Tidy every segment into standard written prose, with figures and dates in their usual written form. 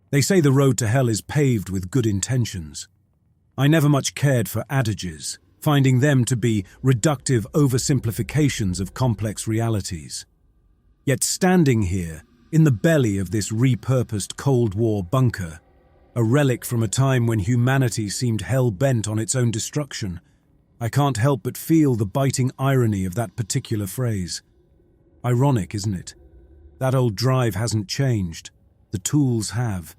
They say the road to hell is paved with good intentions. I never much cared for adages, finding them to be reductive oversimplifications of complex realities. Yet standing here, in the belly of this repurposed Cold War bunker, a relic from a time when humanity seemed hell-bent on its own destruction, I can't help but feel the biting irony of that particular phrase. Ironic, isn't it? That old drive hasn't changed. The tools have.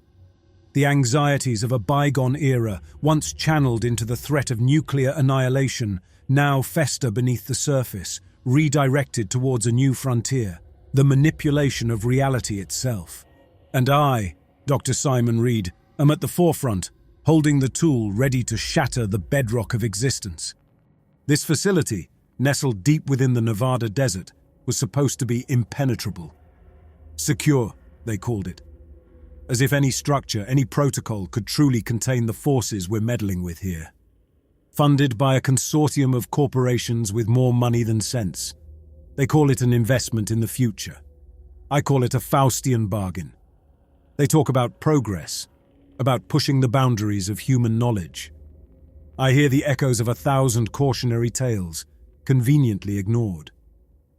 The anxieties of a bygone era, once channeled into the threat of nuclear annihilation, now fester beneath the surface, redirected towards a new frontier, the manipulation of reality itself. And I, Dr. Simon Reed, am at the forefront, holding the tool ready to shatter the bedrock of existence. This facility, nestled deep within the Nevada desert, was supposed to be impenetrable. Secure, they called it. As if any structure, any protocol could truly contain the forces we're meddling with here. Funded by a consortium of corporations with more money than sense. They call it an investment in the future. I call it a Faustian bargain. They talk about progress, about pushing the boundaries of human knowledge. I hear the echoes of 1,000 cautionary tales, conveniently ignored.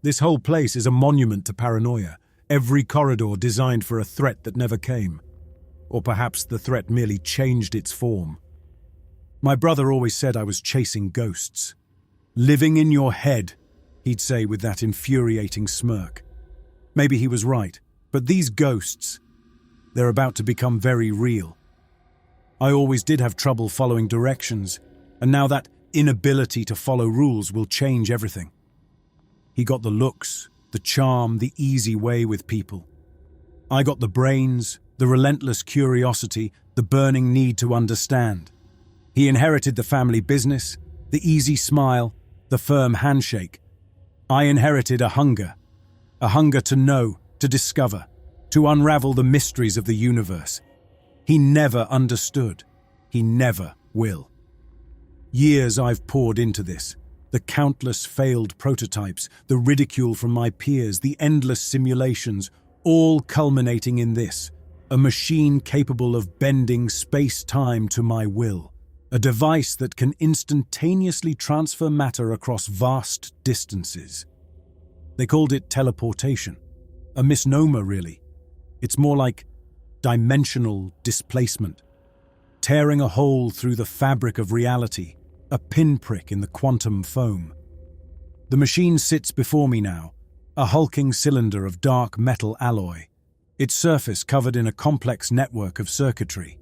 This whole place is a monument to paranoia, every corridor designed for a threat that never came. Or perhaps the threat merely changed its form. My brother always said I was chasing ghosts. Living in your head, he'd say with that infuriating smirk. Maybe he was right, but these ghosts, they're about to become very real. I always did have trouble following directions, and now that inability to follow rules will change everything. He got the looks, the charm, the easy way with people. I got the brains, the relentless curiosity, the burning need to understand. He inherited the family business, the easy smile, the firm handshake. I inherited a hunger to know, to discover, to unravel the mysteries of the universe. He never understood. He never will. Years I've poured into this. The countless failed prototypes, the ridicule from my peers, the endless simulations, all culminating in this. A machine capable of bending space-time to my will. A device that can instantaneously transfer matter across vast distances. They called it teleportation. A misnomer, really. It's more like dimensional displacement, tearing a hole through the fabric of reality, a pinprick in the quantum foam. The machine sits before me now, a hulking cylinder of dark metal alloy, its surface covered in a complex network of circuitry.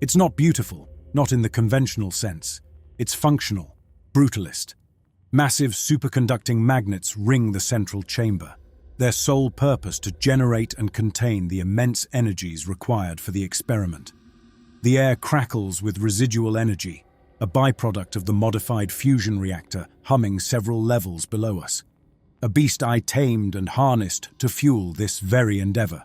It's not beautiful, not in the conventional sense. It's functional, brutalist. Massive superconducting magnets ring the central chamber, their sole purpose to generate and contain the immense energies required for the experiment. The air crackles with residual energy, a byproduct of the modified fusion reactor humming several levels below us. A beast I tamed and harnessed to fuel this very endeavor.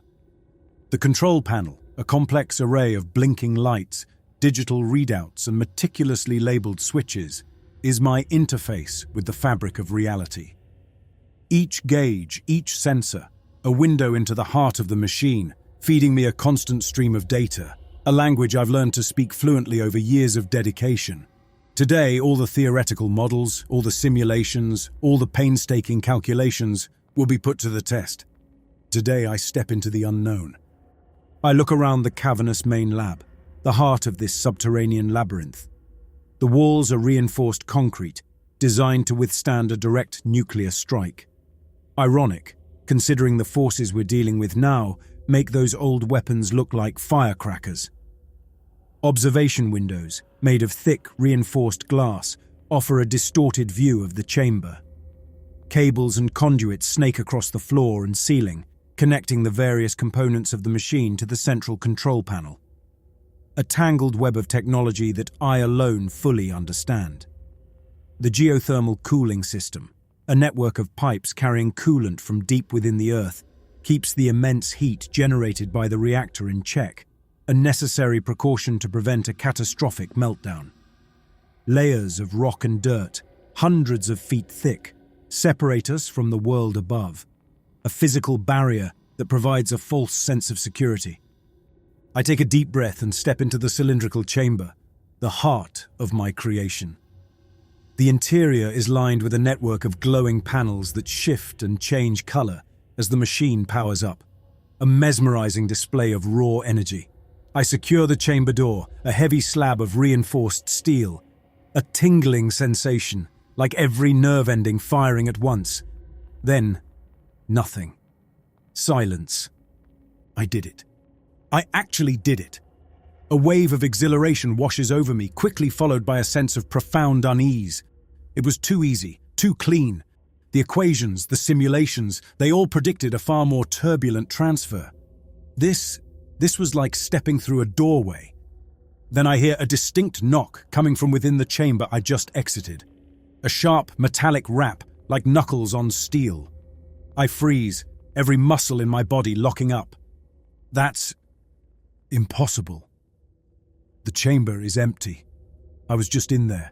The control panel, a complex array of blinking lights, digital readouts, and meticulously labeled switches, is my interface with the fabric of reality. Each gauge, each sensor, a window into the heart of the machine, feeding me a constant stream of data, a language I've learned to speak fluently over years of dedication. Today, all the theoretical models, all the simulations, all the painstaking calculations will be put to the test. Today, I step into the unknown. I look around the cavernous main lab, the heart of this subterranean labyrinth. The walls are reinforced concrete, designed to withstand a direct nuclear strike. Ironic, considering the forces we're dealing with now make those old weapons look like firecrackers. Observation windows, made of thick, reinforced glass, offer a distorted view of the chamber. Cables and conduits snake across the floor and ceiling, connecting the various components of the machine to the central control panel. A tangled web of technology that I alone fully understand. The geothermal cooling system, a network of pipes carrying coolant from deep within the earth, keeps the immense heat generated by the reactor in check, a necessary precaution to prevent a catastrophic meltdown. Layers of rock and dirt, hundreds of feet thick, separate us from the world above, a physical barrier that provides a false sense of security. I take a deep breath and step into the cylindrical chamber, the heart of my creation. The interior is lined with a network of glowing panels that shift and change color as the machine powers up, a mesmerizing display of raw energy. I secure the chamber door, a heavy slab of reinforced steel, a tingling sensation, like every nerve ending firing at once. Then, nothing. Silence. I did it. I actually did it. A wave of exhilaration washes over me, quickly followed by a sense of profound unease. It was too easy, too clean. The equations, the simulations, they all predicted a far more turbulent transfer. This was like stepping through a doorway. Then I hear a distinct knock coming from within the chamber I just exited. A sharp, metallic rap, like knuckles on steel. I freeze, every muscle in my body locking up. That's impossible. The chamber is empty. I was just in there.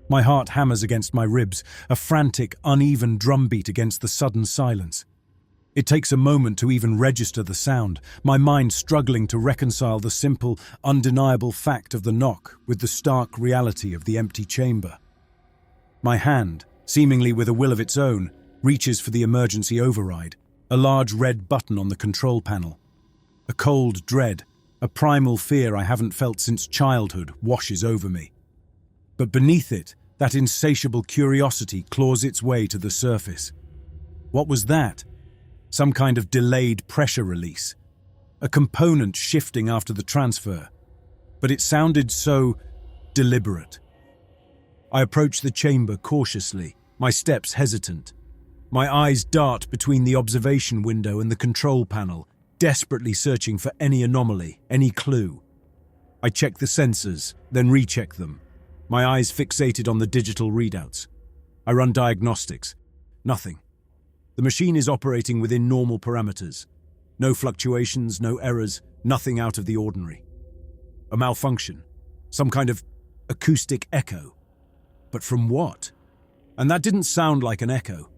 My heart hammers against my ribs, a frantic, uneven drumbeat against the sudden silence. It takes a moment to even register the sound, my mind struggling to reconcile the simple, undeniable fact of the knock with the stark reality of the empty chamber. My hand, seemingly with a will of its own, reaches for the emergency override, a large red button on the control panel. A cold dread, a primal fear I haven't felt since childhood, washes over me. But beneath it, that insatiable curiosity claws its way to the surface. What was that? Some kind of delayed pressure release. A component shifting after the transfer. But it sounded so deliberate. I approach the chamber cautiously, my steps hesitant. My eyes dart between the observation window and the control panel, desperately searching for any anomaly, any clue. I check the sensors, then recheck them, my eyes fixated on the digital readouts. I run diagnostics. Nothing. The machine is operating within normal parameters. No fluctuations, no errors, nothing out of the ordinary. A malfunction. Some kind of acoustic echo. But from what? And that didn't sound like an echo.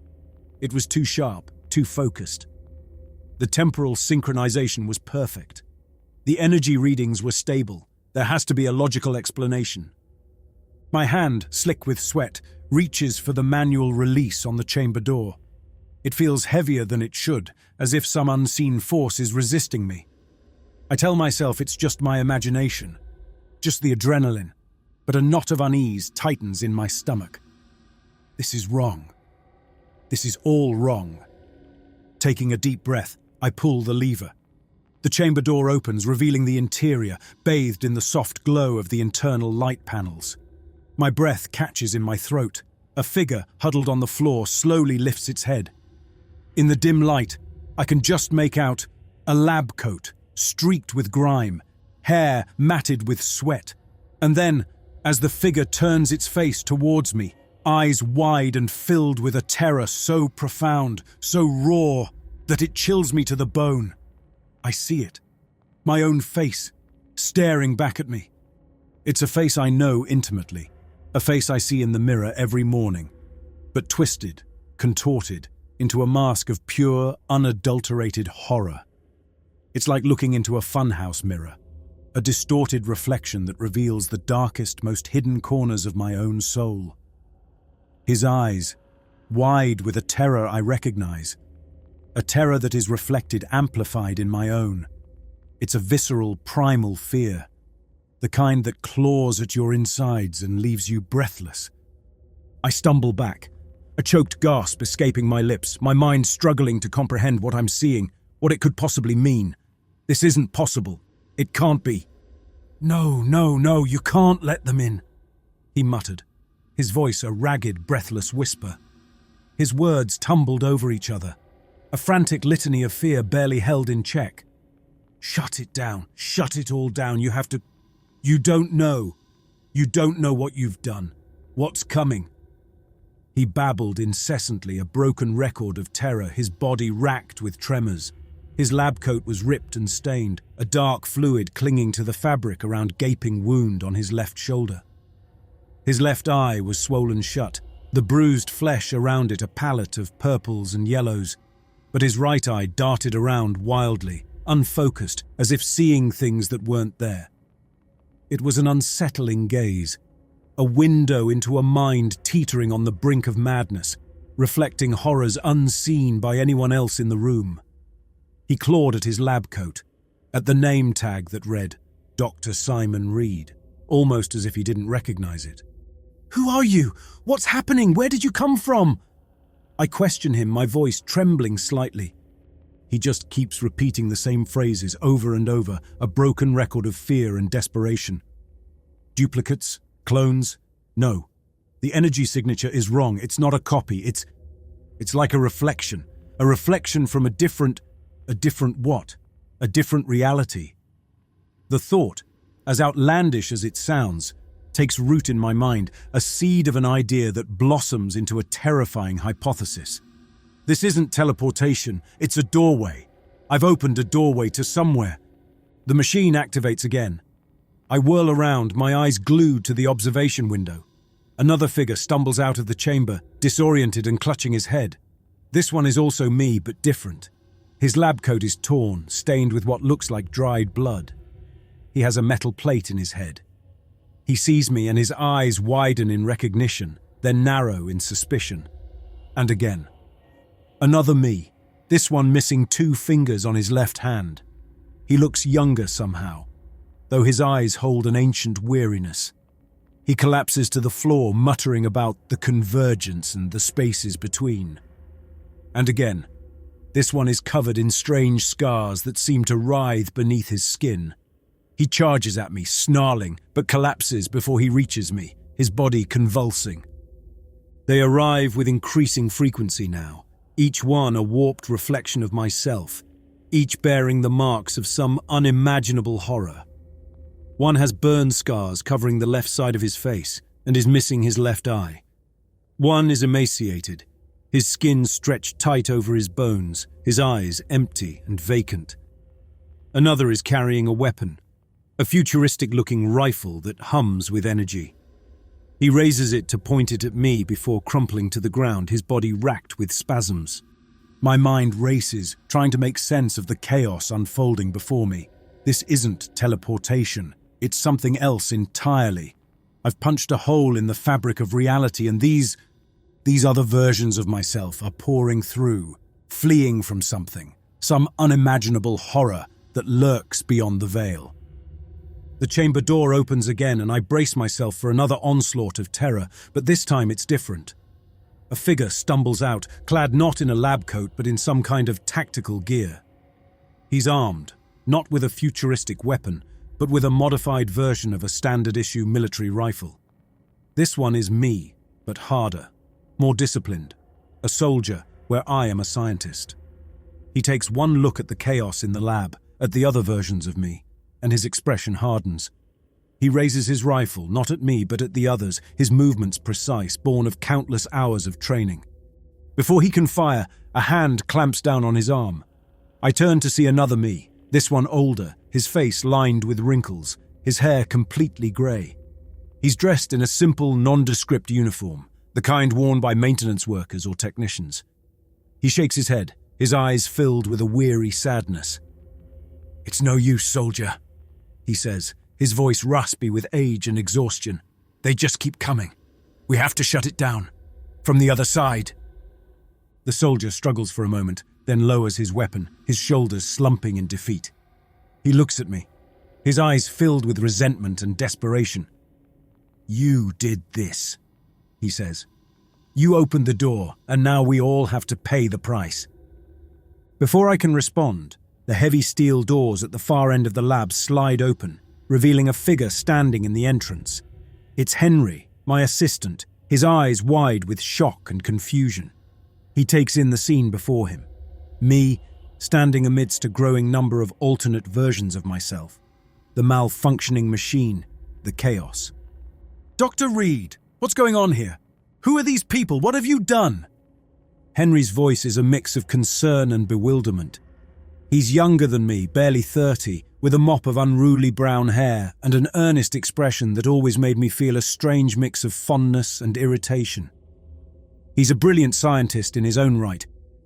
It was too sharp, too focused. The temporal synchronization was perfect. The energy readings were stable. There has to be a logical explanation. My hand, slick with sweat, reaches for the manual release on the chamber door. It feels heavier than it should, as if some unseen force is resisting me. I tell myself it's just my imagination, just the adrenaline, but a knot of unease tightens in my stomach. This is wrong. This is all wrong. Taking a deep breath, I pull the lever. The chamber door opens, revealing the interior, bathed in the soft glow of the internal light panels. My breath catches in my throat. A figure, huddled on the floor, slowly lifts its head. In the dim light, I can just make out a lab coat, streaked with grime, hair matted with sweat. And then, as the figure turns its face towards me, eyes wide and filled with a terror so profound, so raw, that it chills me to the bone. I see it. My own face, staring back at me. It's a face I know intimately. A face I see in the mirror every morning, but twisted, contorted, into a mask of pure, unadulterated horror. It's like looking into a funhouse mirror, a distorted reflection that reveals the darkest, most hidden corners of my own soul. His eyes, wide with a terror I recognize, a terror that is reflected, amplified in my own. It's a visceral, primal fear. The kind that claws at your insides and leaves you breathless. I stumble back, a choked gasp escaping my lips, my mind struggling to comprehend what I'm seeing, what it could possibly mean. This isn't possible. It can't be. No, you can't let them in, he muttered, his voice a ragged, breathless whisper. His words tumbled over each other, a frantic litany of fear barely held in check. Shut it down, shut it all down, you have to... You don't know. You don't know what you've done. What's coming? He babbled incessantly, a broken record of terror, his body racked with tremors. His lab coat was ripped and stained, a dark fluid clinging to the fabric around gaping wound on his left shoulder. His left eye was swollen shut, the bruised flesh around it a palette of purples and yellows, but his right eye darted around wildly, unfocused, as if seeing things that weren't there. It was an unsettling gaze, a window into a mind teetering on the brink of madness, reflecting horrors unseen by anyone else in the room. He clawed at his lab coat, at the name tag that read, Dr. Simon Reed, almost as if he didn't recognize it. "Who are you? What's happening? Where did you come from?" I question him, my voice trembling slightly. He just keeps repeating the same phrases over and over, a broken record of fear and desperation. Duplicates? Clones? No. The energy signature is wrong. It's not a copy. It's like a reflection from a different what? A different reality. The thought, as outlandish as it sounds, takes root in my mind, a seed of an idea that blossoms into a terrifying hypothesis. This isn't teleportation, it's a doorway. I've opened a doorway to somewhere. The machine activates again. I whirl around, my eyes glued to the observation window. Another figure stumbles out of the chamber, disoriented and clutching his head. This one is also me, but different. His lab coat is torn, stained with what looks like dried blood. He has a metal plate in his head. He sees me and his eyes widen in recognition, then narrow in suspicion. And again. Another me, this one missing 2 fingers on his left hand. He looks younger somehow, though his eyes hold an ancient weariness. He collapses to the floor, muttering about the convergence and the spaces between. And again, this one is covered in strange scars that seem to writhe beneath his skin. He charges at me, snarling, but collapses before he reaches me, his body convulsing. They arrive with increasing frequency now, each one a warped reflection of myself, each bearing the marks of some unimaginable horror. One has burn scars covering the left side of his face and is missing his left eye. One is emaciated, his skin stretched tight over his bones, his eyes empty and vacant. Another is carrying a weapon, a futuristic-looking rifle that hums with energy. He raises it to point it at me before crumpling to the ground, his body racked with spasms. My mind races, trying to make sense of the chaos unfolding before me. This isn't teleportation. It's something else entirely. I've punched a hole in the fabric of reality, and these other versions of myself are pouring through, fleeing from something, some unimaginable horror that lurks beyond the veil. The chamber door opens again, and I brace myself for another onslaught of terror, but this time it's different. A figure stumbles out, clad not in a lab coat but in some kind of tactical gear. He's armed, not with a futuristic weapon, but with a modified version of a standard-issue military rifle. This one is me, but harder, more disciplined, a soldier where I am a scientist. He takes one look at the chaos in the lab, at the other versions of me, and his expression hardens. He raises his rifle, not at me but at the others, his movements precise, born of countless hours of training. Before he can fire, a hand clamps down on his arm. I turn to see another me, this one older, his face lined with wrinkles, his hair completely grey. He's dressed in a simple, nondescript uniform, the kind worn by maintenance workers or technicians. He shakes his head, his eyes filled with a weary sadness. "It's no use, soldier," he says, his voice raspy with age and exhaustion. "They just keep coming. We have to shut it down. From the other side." The soldier struggles for a moment, then lowers his weapon, his shoulders slumping in defeat. He looks at me, his eyes filled with resentment and desperation. "You did this," he says. "You opened the door, and now we all have to pay the price." Before I can respond, the heavy steel doors at the far end of the lab slide open, revealing a figure standing in the entrance. It's Henry, my assistant, his eyes wide with shock and confusion. He takes in the scene before him. Me, standing amidst a growing number of alternate versions of myself. The malfunctioning machine, the chaos. "Dr. Reed, what's going on here? Who are these people? What have you done?" Henry's voice is a mix of concern and bewilderment. He's younger than me, barely 30, with a mop of unruly brown hair and an earnest expression that always made me feel a strange mix of fondness and irritation. He's a brilliant scientist in his own right,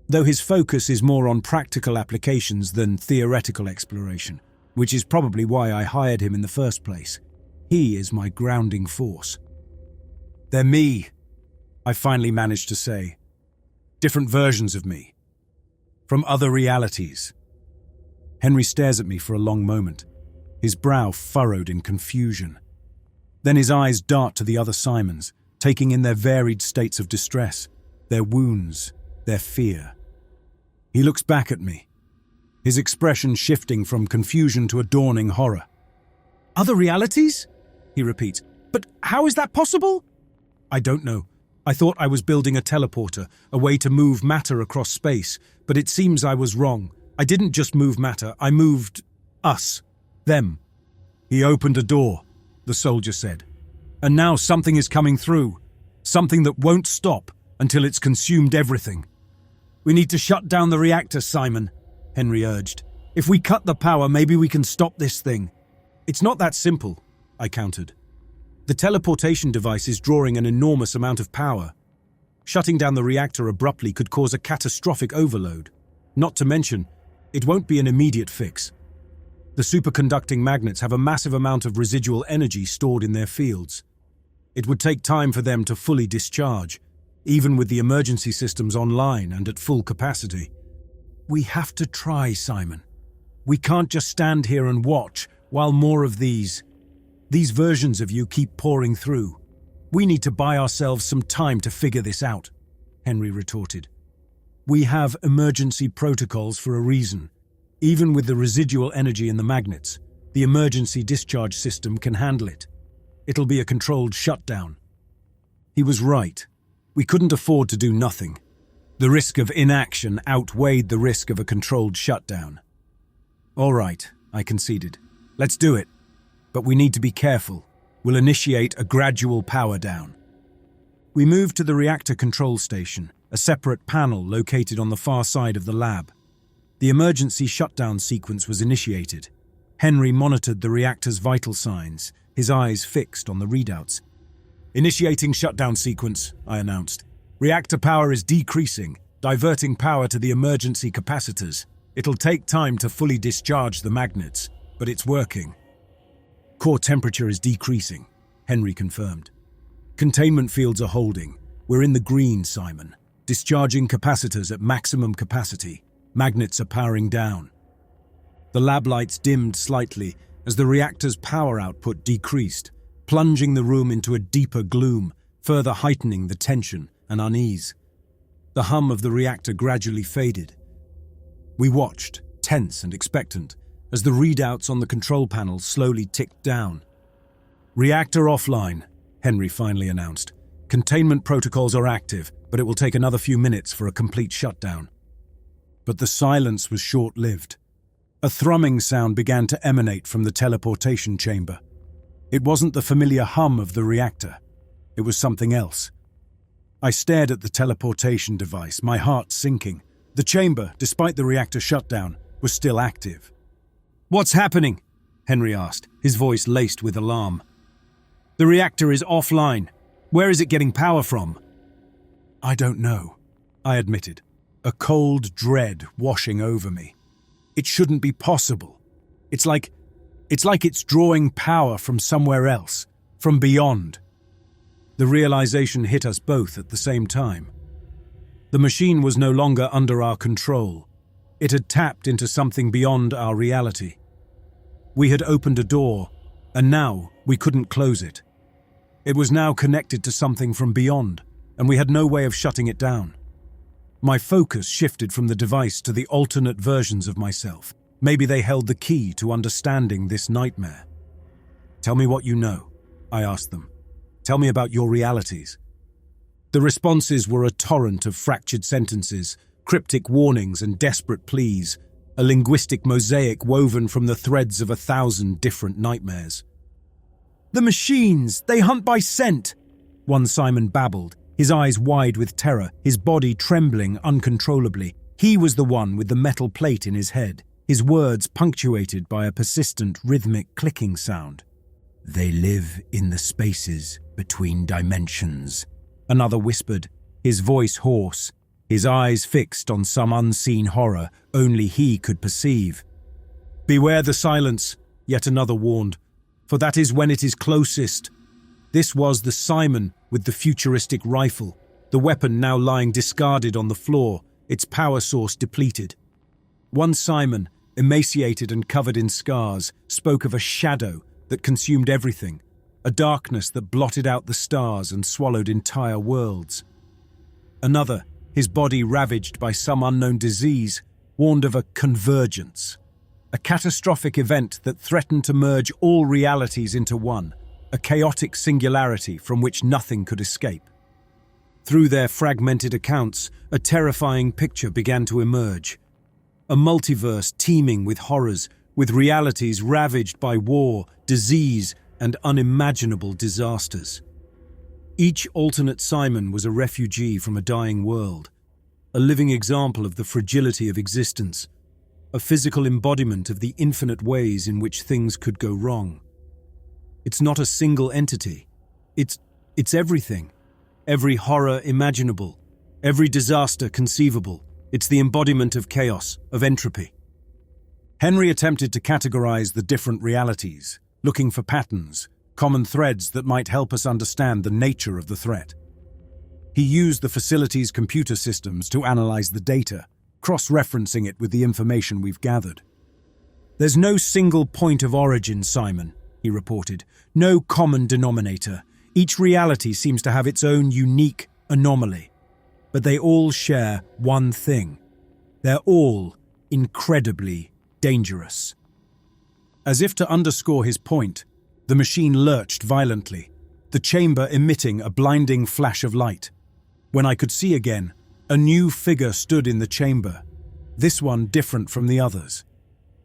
though his focus is more on practical applications than theoretical exploration, which is probably why I hired him in the first place. He is my grounding force. They're me, I finally managed to say. Different versions of me. From other realities. Henry stares at me for a long moment, his brow furrowed in confusion. Then his eyes dart to the other Simons, taking in their varied states of distress, their wounds, their fear. He looks back at me, his expression shifting from confusion to a dawning horror. Other realities? He repeats. But how is that possible? I don't know. I thought I was building a teleporter, a way to move matter across space, but it seems I was wrong. I didn't just move matter, I moved us, them. He opened a door, the soldier said. And now something is coming through, something that won't stop until it's consumed everything. We need to shut down the reactor, Simon, Henry urged. If we cut the power, maybe we can stop this thing. It's not that simple, I countered. The teleportation device is drawing an enormous amount of power. Shutting down the reactor abruptly could cause a catastrophic overload. Not to mention, it won't be an immediate fix. The superconducting magnets have a massive amount of residual energy stored in their fields. It would take time for them to fully discharge, even with the emergency systems online and at full capacity. We have to try, Simon. We can't just stand here and watch while more of these versions of you keep pouring through. We need to buy ourselves some time to figure this out, Henry retorted. We have emergency protocols for a reason. Even with the residual energy in the magnets, the emergency discharge system can handle it. It'll be a controlled shutdown. He was right. We couldn't afford to do nothing. The risk of inaction outweighed the risk of a controlled shutdown. All right, I conceded. Let's do it. But we need to be careful. We'll initiate a gradual power down. We moved to the reactor control station, a separate panel located on the far side of the lab. The emergency shutdown sequence was initiated. Henry monitored the reactor's vital signs, his eyes fixed on the readouts. Initiating shutdown sequence, I announced. Reactor power is decreasing, diverting power to the emergency capacitors. It'll take time to fully discharge the magnets, but it's working. Core temperature is decreasing, Henry confirmed. Containment fields are holding. We're in the green, Simon. Discharging capacitors at maximum capacity. Magnets are powering down. The lab lights dimmed slightly as the reactor's power output decreased, plunging the room into a deeper gloom, further heightening the tension and unease. The hum of the reactor gradually faded. We watched, tense and expectant, as the readouts on the control panel slowly ticked down. Reactor offline, Henry finally announced. Containment protocols are active, but it will take another few minutes for a complete shutdown. But the silence was short-lived. A thrumming sound began to emanate from the teleportation chamber. It wasn't the familiar hum of the reactor. It was something else. I stared at the teleportation device, my heart sinking. The chamber, despite the reactor shutdown, was still active. What's happening? Henry asked, his voice laced with alarm. The reactor is offline. Where is it getting power from? I don't know, I admitted, a cold dread washing over me. It shouldn't be possible. It's like it's drawing power from somewhere else, from beyond. The realization hit us both at the same time. The machine was no longer under our control. It had tapped into something beyond our reality. We had opened a door, and now we couldn't close it. It was now connected to something from beyond, and we had no way of shutting it down. My focus shifted from the device to the alternate versions of myself. Maybe they held the key to understanding this nightmare. Tell me what you know, I asked them. Tell me about your realities. The responses were a torrent of fractured sentences, cryptic warnings and desperate pleas, a linguistic mosaic woven from the threads of 1,000 different nightmares. The machines, they hunt by scent, one Simon babbled, his eyes wide with terror, his body trembling uncontrollably. He was the one with the metal plate in his head, his words punctuated by a persistent rhythmic clicking sound. They live in the spaces between dimensions, another whispered, his voice hoarse. his eyes fixed on some unseen horror only he could perceive. "Beware the silence," yet another warned, "for that is when it is closest." This was the Simon with the futuristic rifle, the weapon now lying discarded on the floor, its power source depleted. One Simon, emaciated and covered in scars, spoke of a shadow that consumed everything, a darkness that blotted out the stars and swallowed entire worlds. Another, his body ravaged by some unknown disease, warned of a convergence, a catastrophic event that threatened to merge all realities into one, a chaotic singularity from which nothing could escape. Through their fragmented accounts, a terrifying picture began to emerge. A multiverse teeming with horrors, with realities ravaged by war, disease, and unimaginable disasters. Each alternate Simon was a refugee from a dying world, a living example of the fragility of existence, a physical embodiment of the infinite ways in which things could go wrong. It's not a single entity. It's everything. Every horror imaginable. Every disaster conceivable. It's the embodiment of chaos, of entropy. Henry attempted to categorize the different realities, looking for patterns, common threads that might help us understand the nature of the threat. He used the facility's computer systems to analyze the data, cross-referencing it with the information we've gathered. "There's no single point of origin, Simon," he reported. "No common denominator. Each reality seems to have its own unique anomaly. But they all share one thing. They're all incredibly dangerous." As if to underscore his point, the machine lurched violently, the chamber emitting a blinding flash of light. When I could see again, a new figure stood in the chamber, this one different from the others.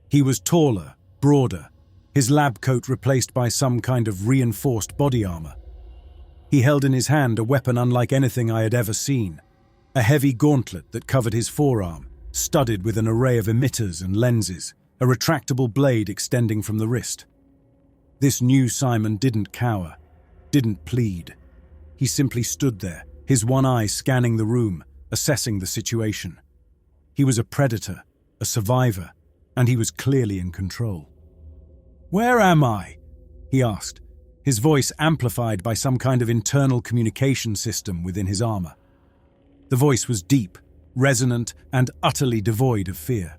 He was taller, broader, his lab coat replaced by some kind of reinforced body armor. He held in his hand a weapon unlike anything I had ever seen, a heavy gauntlet that covered his forearm, studded with an array of emitters and lenses, a retractable blade extending from the wrist. This new Simon didn't cower, didn't plead. He simply stood there, his one eye scanning the room, assessing the situation. He was a predator, a survivor, and he was clearly in control. "Where am I?" he asked, his voice amplified by some kind of internal communication system within his armor. The voice was deep, resonant, and utterly devoid of fear.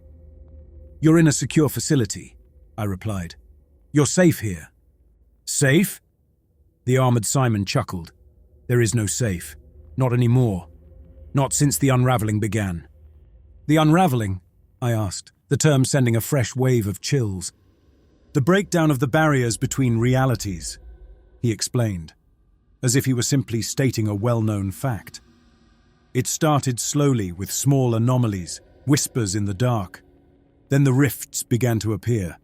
"You're in a secure facility," I replied. "You're safe here." "Safe?" The armored Simon chuckled. "There is no safe. Not anymore. Not since the unraveling began." "The unraveling?" I asked, the term sending a fresh wave of chills. "The breakdown of the barriers between realities," he explained, as if he were simply stating a well-known fact. "It started slowly with small anomalies, whispers in the dark. Then the rifts began to appear.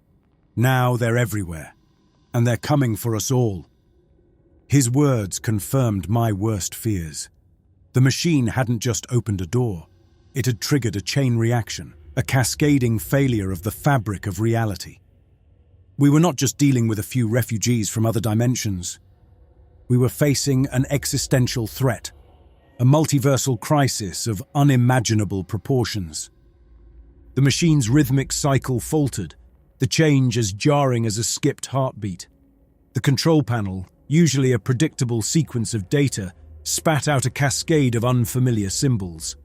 Now they're everywhere, and they're coming for us all." His words confirmed my worst fears. The machine hadn't just opened a door. It had triggered a chain reaction, a cascading failure of the fabric of reality. We were not just dealing with a few refugees from other dimensions. We were facing an existential threat, a multiversal crisis of unimaginable proportions. The machine's rhythmic cycle faltered, the change as jarring as a skipped heartbeat. The control panel, usually a predictable sequence of data, spat out a cascade of unfamiliar symbols.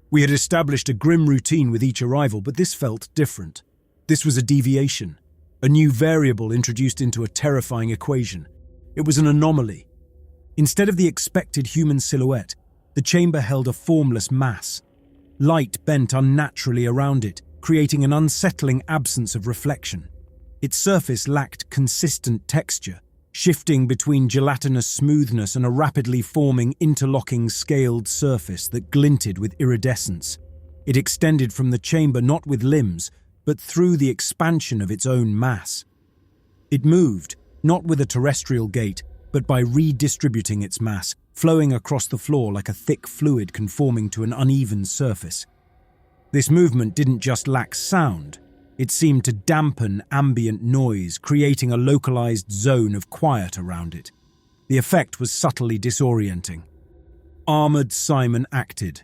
We had established a grim routine with each arrival, but this felt different. This was a deviation, a new variable introduced into a terrifying equation. It was an anomaly. Instead of the expected human silhouette, the chamber held a formless mass. Light bent unnaturally around it, creating an unsettling absence of reflection. Its surface lacked consistent texture, shifting between gelatinous smoothness and a rapidly forming, interlocking scaled surface that glinted with iridescence. It extended from the chamber not with limbs, but through the expansion of its own mass. It moved, not with a terrestrial gait, but by redistributing its mass, flowing across the floor like a thick fluid conforming to an uneven surface. This movement didn't just lack sound. It seemed to dampen ambient noise, creating a localized zone of quiet around it. The effect was subtly disorienting. Armored Simon acted.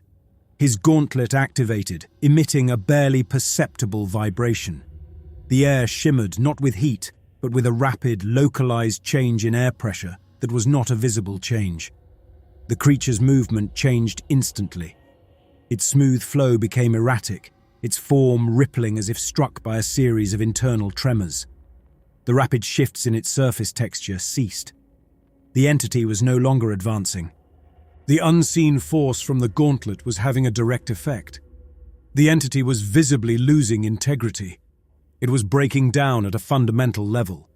His gauntlet activated, emitting a barely perceptible vibration. The air shimmered not with heat, but with a rapid, localized change in air pressure that was not a visible change. The creature's movement changed instantly. Its smooth flow became erratic, its form rippling as if struck by a series of internal tremors. The rapid shifts in its surface texture ceased. The entity was no longer advancing. The unseen force from the gauntlet was having a direct effect. The entity was visibly losing integrity. It was breaking down at a fundamental level.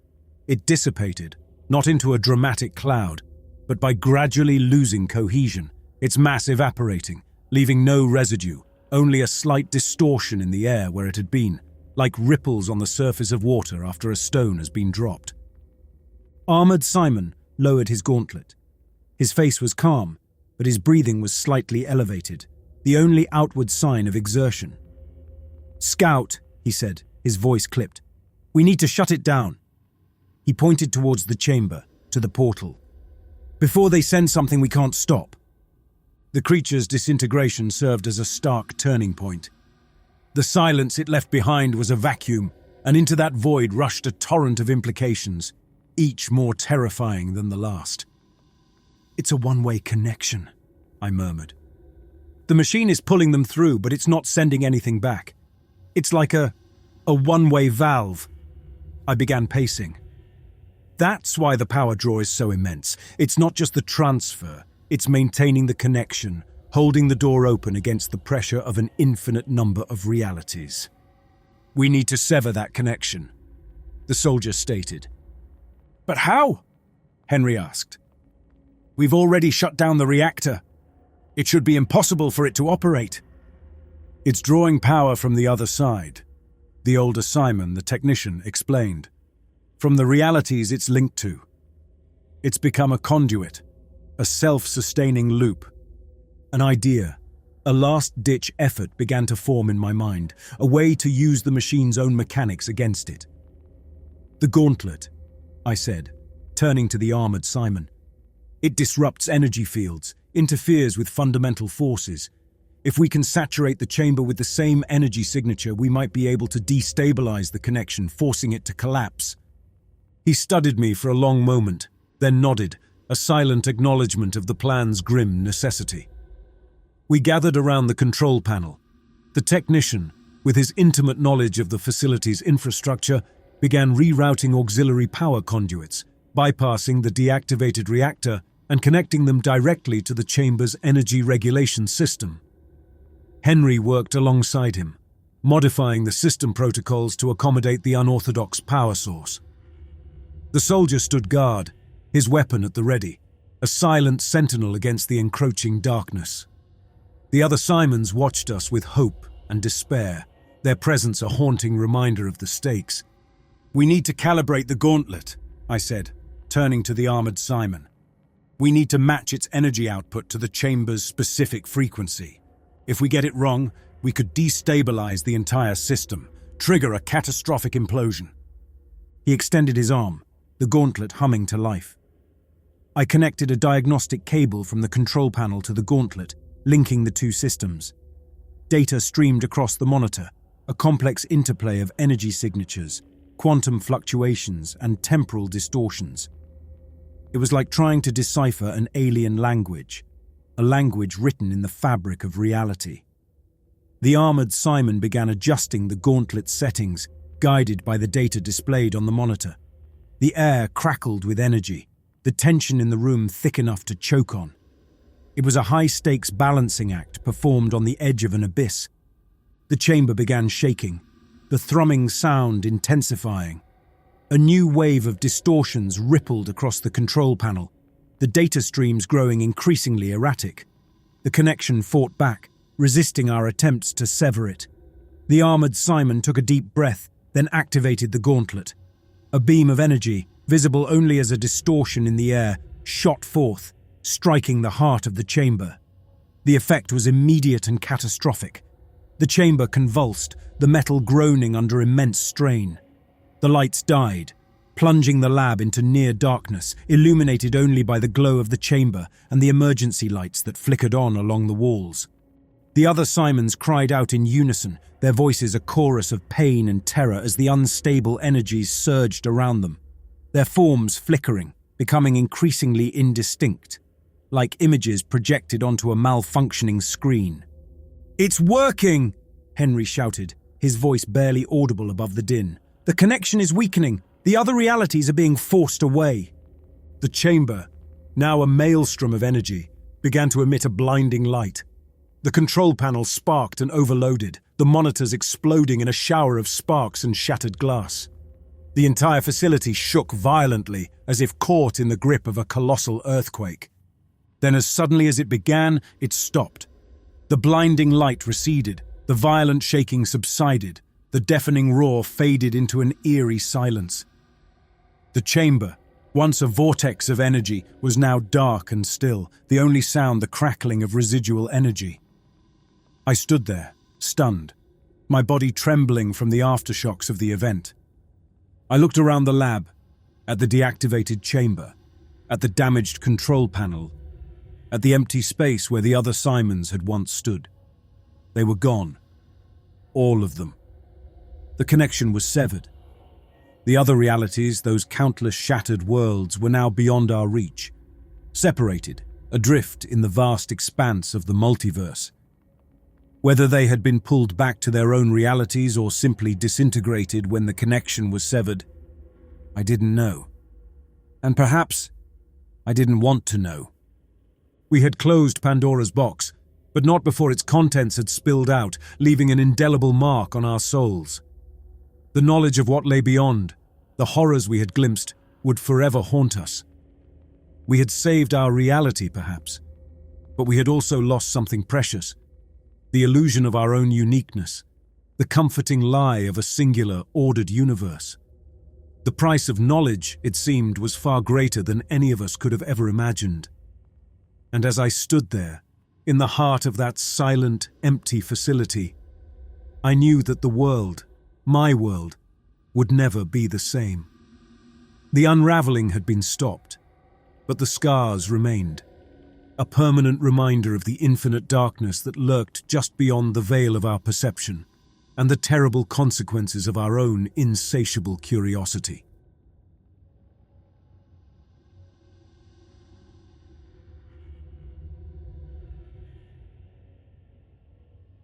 It dissipated, not into a dramatic cloud, but by gradually losing cohesion, its mass evaporating, leaving no residue, only a slight distortion in the air where it had been, like ripples on the surface of water after a stone has been dropped. Armored Simon lowered his gauntlet. His face was calm, but his breathing was slightly elevated, the only outward sign of exertion. "Scout," he said, his voice clipped. "We need to shut it down." He pointed towards the chamber, to the portal. "Before they send something we can't stop." The creature's disintegration served as a stark turning point. The silence it left behind was a vacuum, and into that void rushed a torrent of implications, each more terrifying than the last. "It's a one-way connection," I murmured. "The machine is pulling them through, but it's not sending anything back. It's like a one-way valve." I began pacing. "That's why the power draw is so immense. It's not just the transfer, it's maintaining the connection, holding the door open against the pressure of an infinite number of realities. We need to sever that connection," the soldier stated. "But how?" Henry asked. "We've already shut down the reactor. It should be impossible for it to operate." "It's drawing power from the other side," the older Simon, the technician, explained. "From the realities it's linked to. It's become a conduit, a self-sustaining loop. An idea, a last-ditch effort began to form in my mind, a way to use the machine's own mechanics against it. "The gauntlet," I said, turning to the armored Simon. "It disrupts energy fields, interferes with fundamental forces. If we can saturate the chamber with the same energy signature, we might be able to destabilize the connection, forcing it to collapse." He studied me for a long moment, then nodded, a silent acknowledgement of the plan's grim necessity. We gathered around the control panel. The technician, with his intimate knowledge of the facility's infrastructure, began rerouting auxiliary power conduits, bypassing the deactivated reactor and connecting them directly to the chamber's energy regulation system. Henry worked alongside him, modifying the system protocols to accommodate the unorthodox power source. The soldier stood guard, his weapon at the ready, a silent sentinel against the encroaching darkness. The other Simons watched us with hope and despair, their presence a haunting reminder of the stakes. "We need to calibrate the gauntlet," I said, turning to the armored Simon. "We need to match its energy output to the chamber's specific frequency. If we get it wrong, we could destabilize the entire system, trigger a catastrophic implosion." He extended his arm, the gauntlet humming to life. I connected a diagnostic cable from the control panel to the gauntlet, linking the two systems. Data streamed across the monitor, a complex interplay of energy signatures, quantum fluctuations, and temporal distortions. It was like trying to decipher an alien language, a language written in the fabric of reality. The armored Simon began adjusting the gauntlet's settings, guided by the data displayed on the monitor. The air crackled with energy, the tension in the room thick enough to choke on. It was a high-stakes balancing act performed on the edge of an abyss. The chamber began shaking, the thrumming sound intensifying. A new wave of distortions rippled across the control panel, the data streams growing increasingly erratic. The connection fought back, resisting our attempts to sever it. The armored Simon took a deep breath, then activated the gauntlet. A beam of energy, visible only as a distortion in the air, shot forth, striking the heart of the chamber. The effect was immediate and catastrophic. The chamber convulsed, the metal groaning under immense strain. The lights died, plunging the lab into near darkness, illuminated only by the glow of the chamber and the emergency lights that flickered on along the walls. The other Simons cried out in unison, their voices a chorus of pain and terror as the unstable energies surged around them, their forms flickering, becoming increasingly indistinct, like images projected onto a malfunctioning screen. "It's working!" Henry shouted, his voice barely audible above the din. "The connection is weakening. The other realities are being forced away." The chamber, now a maelstrom of energy, began to emit a blinding light. The control panel sparked and overloaded, the monitors exploding in a shower of sparks and shattered glass. The entire facility shook violently, as if caught in the grip of a colossal earthquake. Then, as suddenly as it began, it stopped. The blinding light receded, the violent shaking subsided, the deafening roar faded into an eerie silence. The chamber, once a vortex of energy, was now dark and still, the only sound the crackling of residual energy. I stood there, stunned, my body trembling from the aftershocks of the event. I looked around the lab, at the deactivated chamber, at the damaged control panel, at the empty space where the other Simons had once stood. They were gone. All of them. The connection was severed. The other realities, those countless shattered worlds, were now beyond our reach, separated, adrift in the vast expanse of the multiverse. Whether they had been pulled back to their own realities or simply disintegrated when the connection was severed, I didn't know. And perhaps I didn't want to know. We had closed Pandora's box, but not before its contents had spilled out, leaving an indelible mark on our souls. The knowledge of what lay beyond, the horrors we had glimpsed, would forever haunt us. We had saved our reality, perhaps, but we had also lost something precious. The illusion of our own uniqueness, the comforting lie of a singular, ordered universe. The price of knowledge, it seemed, was far greater than any of us could have ever imagined. And as I stood there, in the heart of that silent, empty facility, I knew that the world, my world, would never be the same. The unraveling had been stopped, but the scars remained. A permanent reminder of the infinite darkness that lurked just beyond the veil of our perception, and the terrible consequences of our own insatiable curiosity.